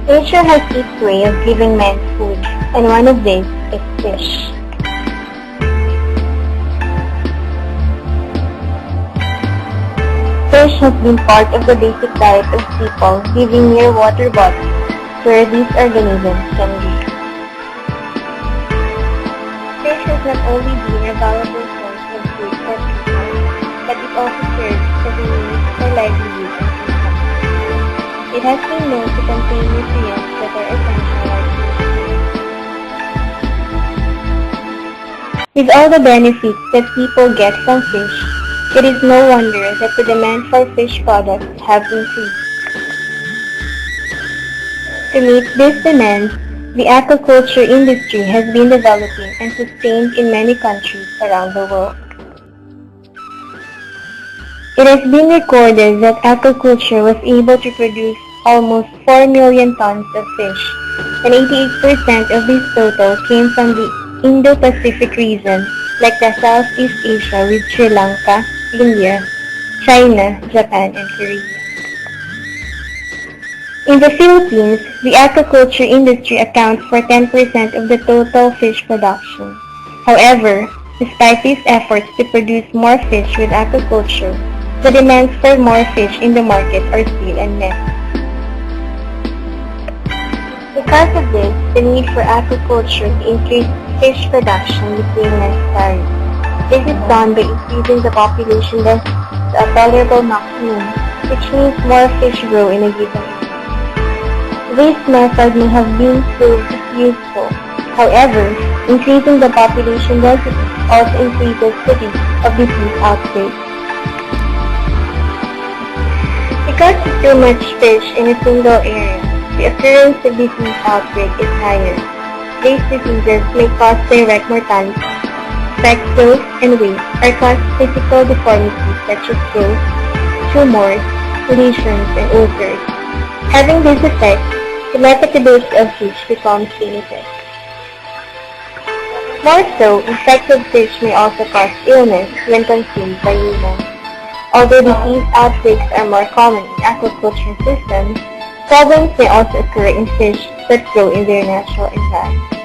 Nature has its way of giving men food, and one of these is fish. Fish has been part of the basic diet of people living near water bodies where these organisms can live. Fish has not only been a valuable source of food for people, but it also serves as a means for livelihood and consumption. It has been known to contain nutrients that are essential for food. With all the benefits that people get from fish, it is no wonder that the demand for fish products have increased. To meet this demand, the aquaculture industry has been developing and sustained in many countries around the world. It has been recorded that aquaculture was able to produce almost 4 million tons of fish, and 88% of this total came from the Indo-Pacific region, like the Southeast Asia with Sri Lanka, India, China, Japan, and Korea. In the Philippines, the aquaculture industry accounts for 10% of the total fish production. However, despite these efforts to produce more fish with aquaculture, the demands for more fish in the market are still unmet. Because of this, the need for aquaculture to increase fish production became necessary. This is done by increasing the population density to a tolerable maximum, which means more fish grow in a given area. This method may have been proved useful. However, increasing the population density also increases the risk of disease outbreaks. Because of too much fish in a single area, the occurrence of disease outbreak is higher. These diseases may cause direct mortality, affect growth and weight, or cause physical deformities such as growth, tumors, lesions, and ulcers. Having this effect, the metabolism of fish becomes limited. More so, infected fish may also cause illness when consumed by humans. Although disease outbreaks are more common in aquaculture systems, problems may also occur in fish that grow in their natural environment.